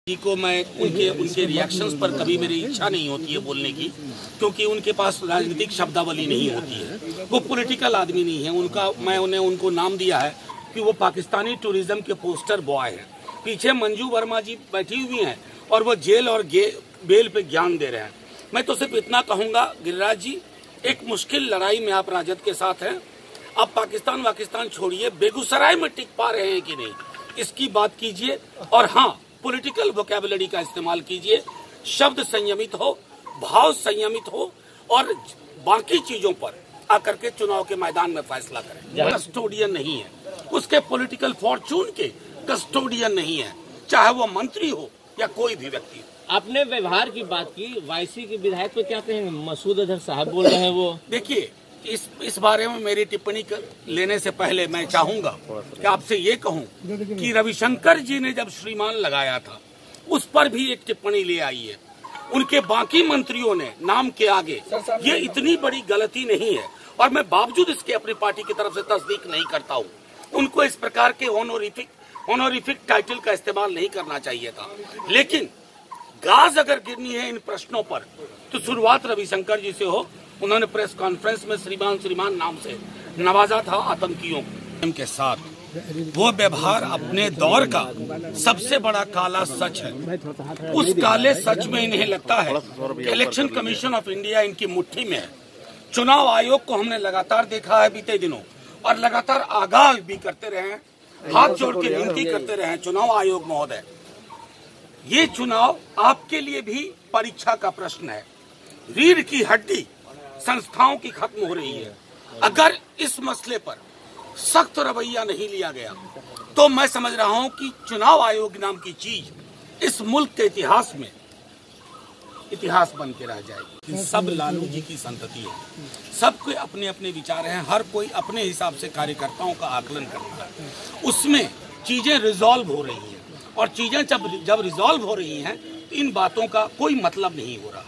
जी को मैं उनके रिएक्शंस पर कभी मेरी इच्छा नहीं होती है बोलने की, क्योंकि उनके पास राजनीतिक शब्दावली नहीं होती है। वो पॉलिटिकल आदमी नहीं है। मैंने उनको नाम दिया है कि वो पाकिस्तानी टूरिज्म के पोस्टर बॉय हैं। पीछे मंजू वर्मा जी बैठी हुई हैं और वो जेल और बेल पे ज्ञान दे रहे हैं। मैं तो सिर्फ इतना कहूंगा, गिरिराज जी, एक मुश्किल लड़ाई में आप राजद के साथ हैं। आप पाकिस्तान छोड़िए, बेगूसराय में टिक पा रहे हैं कि नहीं, इसकी बात कीजिए। और हाँ, पॉलिटिकल वोकैबुलरी का इस्तेमाल कीजिए, शब्द संयमित हो, भाव संयमित हो, और बाकी चीजों पर आकर के चुनाव के मैदान में फैसला करें। कस्टोडियन नहीं है, उसके पॉलिटिकल फॉर्चून के कस्टोडियन नहीं है, चाहे वो मंत्री हो या कोई भी व्यक्ति हो। आपने व्यवहार की बात की, वाईसी के विधायक पे क्या कहेंगे? मसूद अजहर साहब बोल रहे हैं। वो देखिए, इस बारे में मेरी टिप्पणी लेने से पहले मैं चाहूंगा कि आपसे ये कहूं कि रविशंकर जी ने जब श्रीमान लगाया था, उस पर भी एक टिप्पणी ले आई है। उनके बाकी मंत्रियों ने नाम के आगे, ये इतनी बड़ी गलती नहीं है, और मैं बावजूद इसके अपनी पार्टी की तरफ से तस्दीक नहीं करता हूं। उनको इस प्रकार के ऑनोरिफिक टाइटल का इस्तेमाल नहीं करना चाहिए था। लेकिन गाज अगर गिरनी है इन प्रश्नों पर, तो शुरुआत रविशंकर जी से हो। उन्होंने प्रेस कॉन्फ्रेंस में श्रीमान नाम से नवाजा था आतंकियों के साथ। वो व्यवहार अपने दौर का सबसे बड़ा काला सच है। उस काले सच में इन्हें लगता है कि इलेक्शन कमीशन ऑफ इंडिया इनकी मुट्ठी में है। चुनाव आयोग को हमने लगातार देखा है बीते दिनों, और लगातार आगाह भी करते रहे हैं, हाथ जोड़ के विनती करते रहे हैं, चुनाव आयोग महोदय, ये चुनाव आपके लिए भी परीक्षा का प्रश्न है। रीढ़ की हड्डी संस्थाओं की खत्म हो रही है। अगर इस मसले पर सख्त रवैया नहीं लिया गया, तो मैं समझ रहा हूं कि चुनाव आयोग नाम की चीज इस मुल्क के इतिहास में इतिहास बन के रह जाएगी। सब लालू जी की संतति है, सबके अपने अपने विचार हैं, हर कोई अपने हिसाब से कार्यकर्ताओं का आकलन करता है। उसमें चीजें रिजॉल्व हो रही हैं, और चीजें जब रिजॉल्व हो रही हैं, तो इन बातों का कोई मतलब नहीं हो रहा।